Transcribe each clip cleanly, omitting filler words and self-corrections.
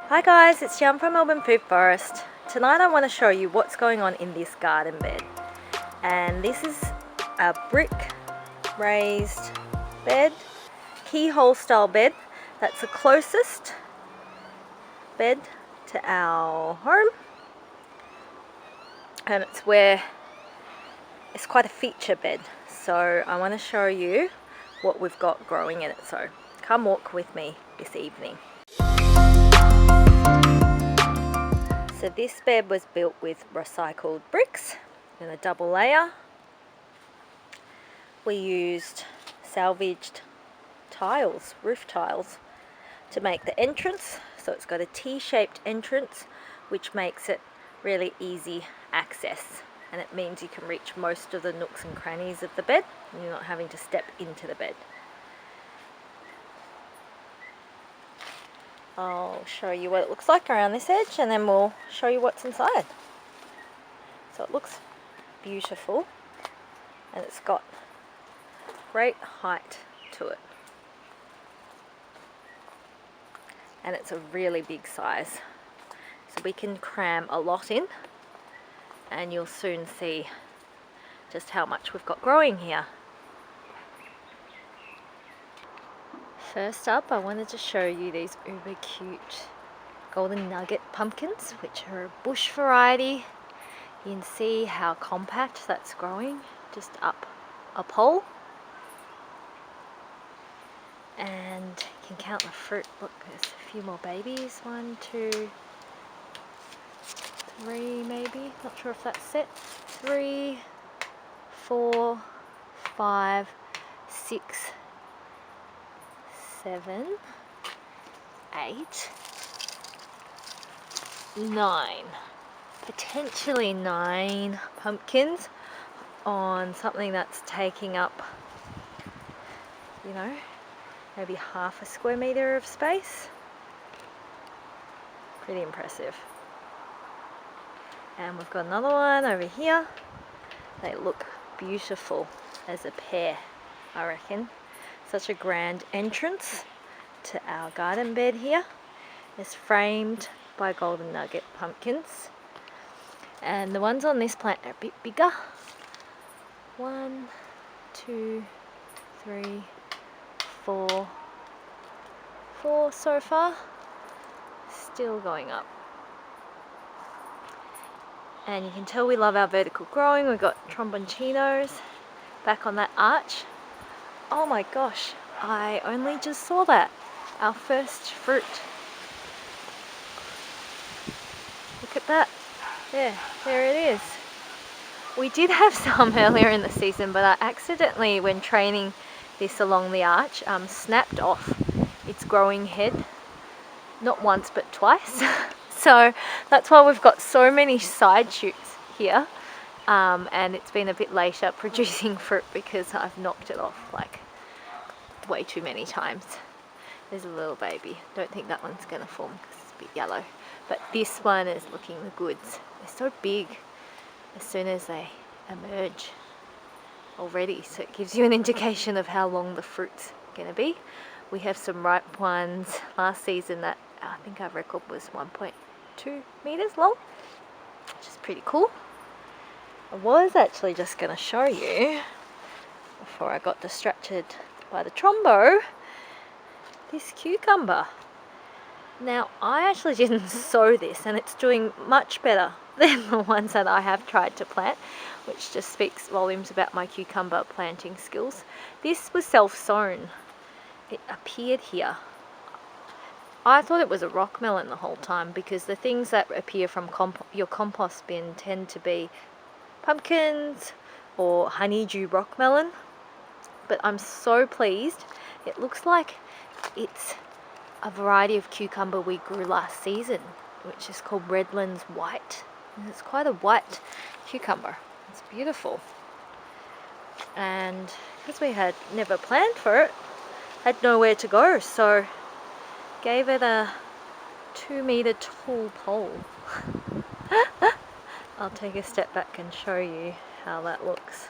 Hi guys, it's Jan from Melbourne Foodforest. Tonight I want to show you what's going on in this garden bed. And this is a brick raised bed, keyhole style bed. That's the closest bed to our home. And it's quite a feature bed. So I want to show you what we've got growing in it. So come walk with me this evening. So this bed was built with recycled bricks in a double layer. We used salvaged tiles, roof tiles, to make the entrance. So it's got a T-shaped entrance, which makes it really easy access. And it means you can reach most of the nooks and crannies of the bed, and you're not having to step into the bed. I'll show you what it looks like around this edge, and then we'll show you what's inside. So it looks beautiful, and it's got great height to it, and it's a really big size, so we can cram a lot in, and you'll soon see just how much we've got growing here. First up, I wanted to show you these uber cute golden nugget pumpkins, which are a bush variety. You can see how compact that's growing just up a pole. And you can count the fruit. Look, there's a few more babies. 1, 2, 3 maybe. Not sure if that's it. 3, 4, 5, 6, 7, 8, 9. Potentially 9 pumpkins on something that's taking up, you know, maybe half a square meter of space. Pretty impressive. And we've got another one over here. They look beautiful as a pair, I reckon. Such a grand entrance to our garden bed here. It's framed by golden nugget pumpkins. And the ones on this plant are a bit bigger. 1, 2, 3, 4 so far. Still going up. And you can tell we love our vertical growing. We've got tromboncinos back on that arch. Oh my gosh, I only just saw that. Our first fruit. Look at that. There it is. We did have some earlier in the season, but I accidentally, when training this along the arch, snapped off its growing head. Not once, but twice. So that's why we've got so many side shoots here. And it's been a bit later producing fruit because I've knocked it off like way too many times. There's a little baby. Don't think that one's going to form because it's a bit yellow. But this one is looking the goods. They're so big as soon as they emerge already. So it gives you an indication of how long the fruit's going to be. We have some ripe ones last season that I think our record was 1.2 meters long, which is pretty cool. I was actually just going to show you, before I got distracted by the trombo, this cucumber. Now, I actually didn't sow this, and it's doing much better than the ones that I have tried to plant, which just speaks volumes about my cucumber planting skills. This was self-sown. It appeared here. I thought it was a rock melon the whole time, because the things that appear from your compost bin tend to be pumpkins or honeydew rock melon. But I'm so pleased. It looks like it's a variety of cucumber we grew last season, which is called Redlands White. And it's quite a white cucumber. It's beautiful. And because we had never planned for it, had nowhere to go, so gave it a 2-meter tall pole. I'll take a step back and show you how that looks.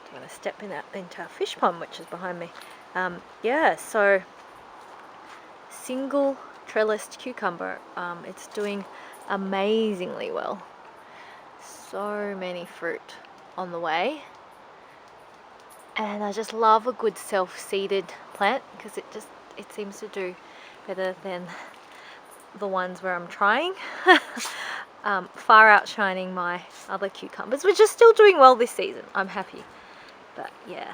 I'm going to step into our fish pond, which is behind me. Yeah, so single trellised cucumber. It's doing amazingly well. So many fruit on the way. And I just love a good self-seeded plant because it seems to do better than the ones where I'm trying. Far outshining my other cucumbers, which are still doing well this season. I'm happy. But yeah,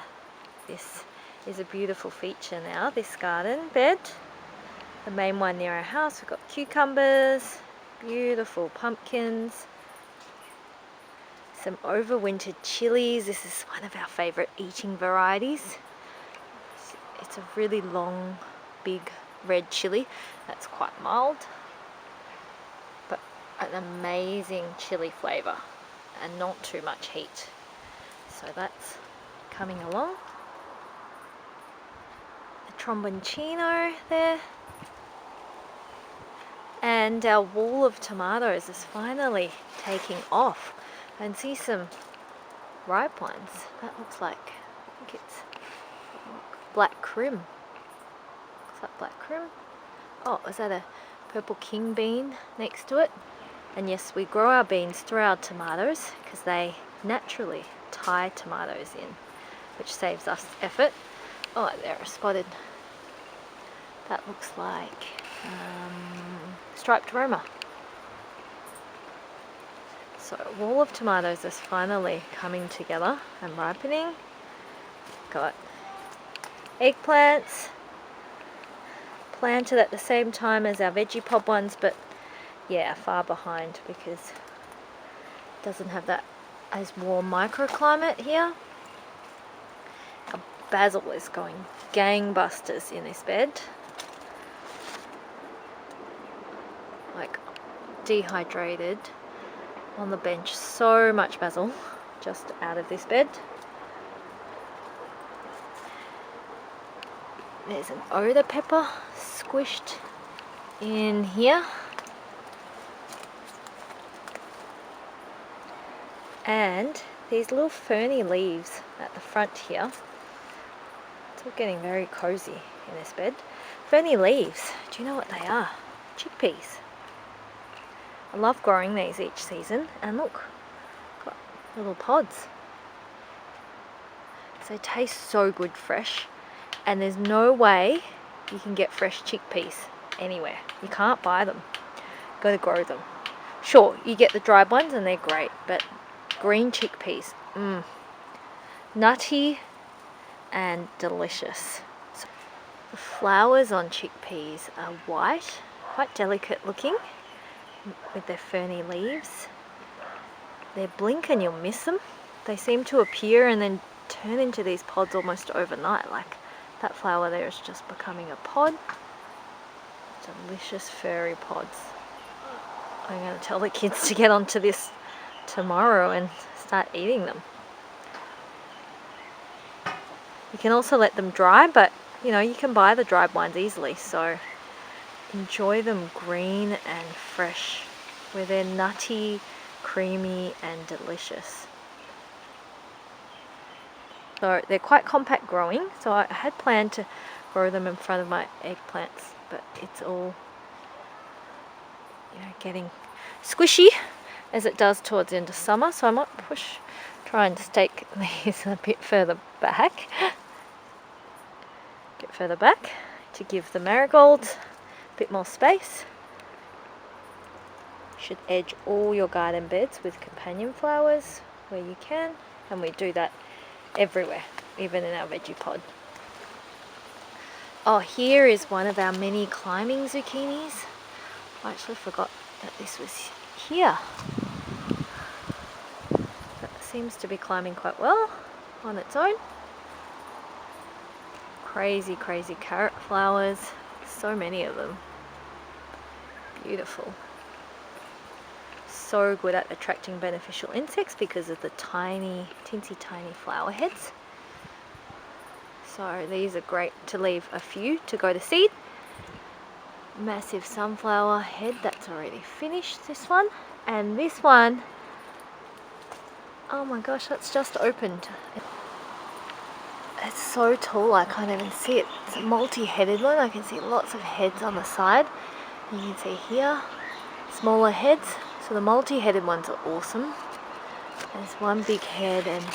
this is a beautiful feature now, this garden bed. The main one near our house, we've got cucumbers, beautiful pumpkins, some overwintered chilies. This is one of our favourite eating varieties. It's a really long, big red chili that's quite mild, but an amazing chili flavour and not too much heat. So that's coming along. The tromboncino there. And our wall of tomatoes is finally taking off. I can see some ripe ones. That looks like, I think it's black crim. Looks like black crim. Oh, is that a purple king bean next to it? And yes, we grow our beans through our tomatoes because they naturally tie tomatoes in, which saves us effort. Oh, there are spotted. That looks like striped Roma. So a wall of tomatoes is finally coming together and ripening. Got eggplants planted at the same time as our veggie pod ones, but yeah, far behind because it doesn't have that as warm microclimate here. Our basil is going gangbusters in this bed. Like dehydrated on the bench. So much basil just out of this bed. There's an odor pepper squished in here. And these little ferny leaves at the front here. It's all getting very cozy in this bed. Ferny leaves, do you know what they are? Chickpeas. I love growing these each season, and look, got little pods. They taste so good fresh, and there's no way you can get fresh chickpeas anywhere. You can't buy them. You've got to grow them. Sure, you get the dried ones and they're great, but green chickpeas, nutty and delicious. So the flowers on chickpeas are white, quite delicate looking, with their ferny leaves. They blink and you'll miss them. They seem to appear and then turn into these pods almost overnight. Like that flower there is just becoming a pod. Delicious furry pods. I'm going to tell the kids to get onto this tomorrow and start eating them. You can also let them dry, but you know, you can buy the dried ones easily, so enjoy them green and fresh, where they're nutty, creamy and delicious. So they're quite compact growing, so I had planned to grow them in front of my eggplants, but it's all, you know, getting squishy as it does towards the end of summer, so I might try and stake these a bit further back. Get further back to give the marigolds a bit more space. You should edge all your garden beds with companion flowers where you can, and we do that everywhere, even in our veggie pod. Oh, here is one of our mini climbing zucchinis. I actually forgot that this was here. That seems to be climbing quite well on its own. Crazy, crazy carrot flowers. So many of them. Beautiful. So good at attracting beneficial insects because of the tiny, teensy tiny flower heads. So these are great to leave a few to go to seed. Massive sunflower head that's already finished, this one. And this one, oh my gosh, that's just opened. It's so tall I can't even see it. It's a multi-headed one. I can see lots of heads on the side. You can see here, smaller heads. So the multi-headed ones are awesome. There's one big head and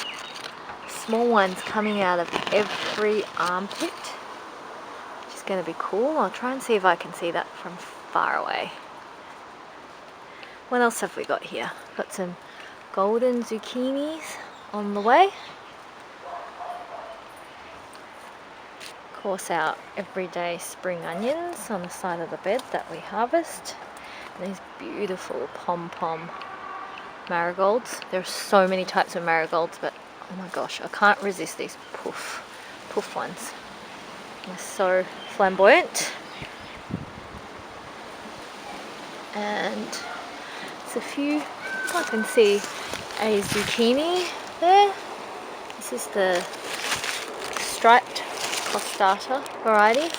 small ones coming out of every armpit, which is going to be cool. I'll try and see if I can see that from far away. What else have we got here? Got some golden zucchinis on the way. Of course, our everyday spring onions on the side of the bed that we harvest. And these beautiful pom-pom marigolds. There are so many types of marigolds, but oh my gosh, I can't resist these puff ones. They're so flamboyant. And there's a few, I can see a zucchini there. This is the striped costata variety,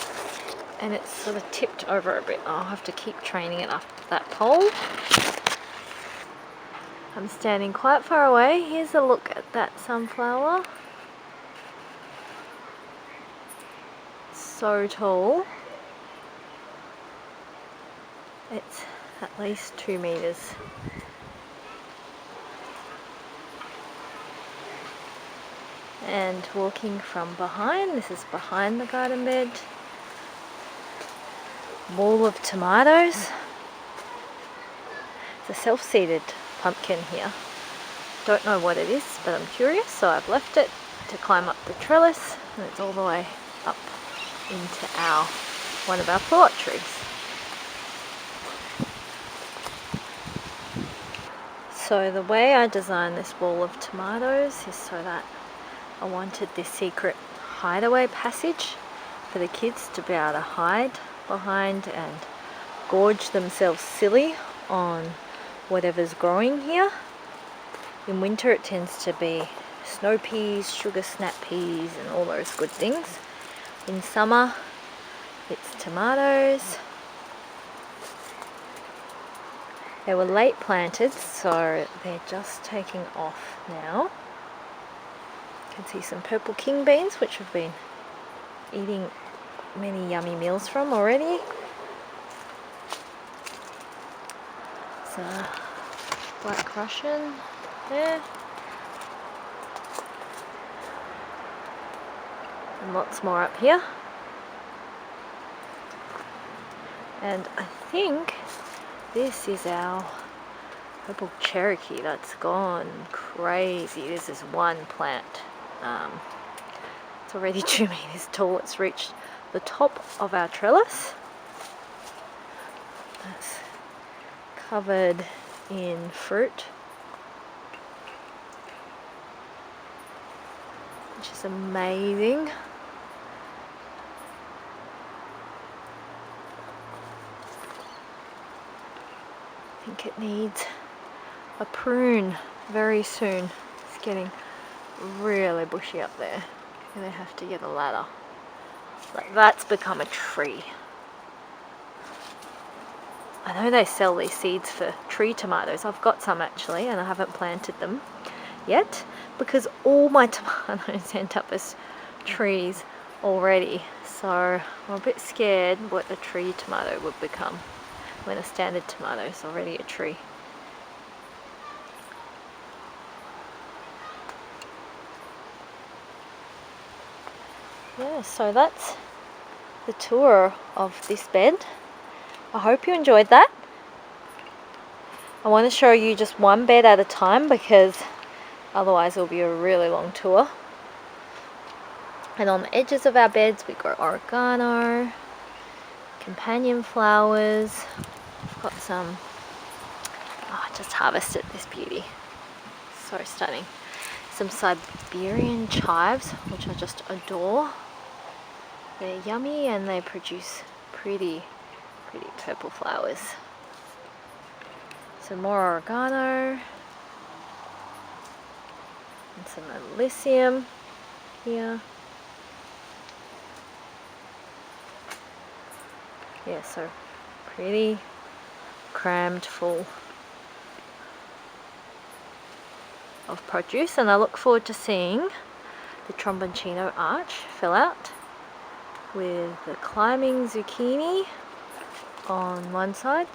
and it's sort of tipped over a bit. I'll have to keep training it up that pole. I'm standing quite far away. Here's a look at that sunflower. So tall. It's at least 2 meters. And walking from behind, this is behind the garden bed. Wall of tomatoes. It's a self-seeded pumpkin here. Don't know what it is, but I'm curious, so I've left it to climb up the trellis, and it's all the way up into one of our pull-up trees. So the way I designed this wall of tomatoes is so that I wanted this secret hideaway passage for the kids to be able to hide behind and gorge themselves silly on whatever's growing here. In winter it tends to be snow peas, sugar snap peas and all those good things. In summer it's tomatoes. They were late planted, so they're just taking off now. You can see some purple king beans, which we've been eating many yummy meals from already. So Black Russian there. And lots more up here. And I think this is our purple Cherokee that's gone crazy. This is one plant. It's already 2 meters tall. It's reached the top of our trellis. It's covered in fruit, which is amazing. I think it needs a prune very soon. It's getting really bushy up there. I'm gonna have to get a ladder. Like that's become a tree. I know they sell these seeds for tree tomatoes. I've got some actually, and I haven't planted them yet because all my tomatoes end up as trees already. So I'm a bit scared what a tree tomato would become when a standard tomato is already a tree. Yeah, so that's the tour of this bed. I hope you enjoyed that. I want to show you just one bed at a time because otherwise it'll be a really long tour. And on the edges of our beds we grow oregano, companion flowers. I've got some, I just harvested this beauty. So stunning. Some Siberian chives, which I just adore. They're yummy and they produce pretty purple flowers. Some more oregano. And some Elysium here. Yeah, so pretty crammed full of produce, and I look forward to seeing the Tromboncino arch fill out with the climbing zucchini on one side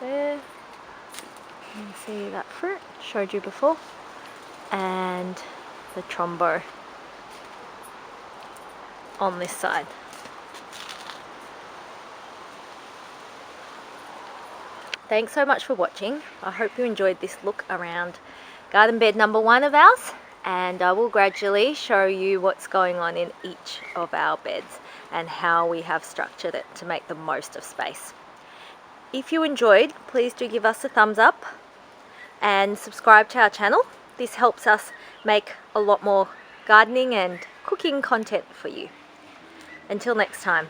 there. You can see that fruit, showed you before, and the trombo on this side. Thanks so much for watching. I hope you enjoyed this look around garden bed number 1 of ours, and I will gradually show you what's going on in each of our beds and how we have structured it to make the most of space. If you enjoyed, please do give us a thumbs up and subscribe to our channel. This helps us make a lot more gardening and cooking content for you. Until next time.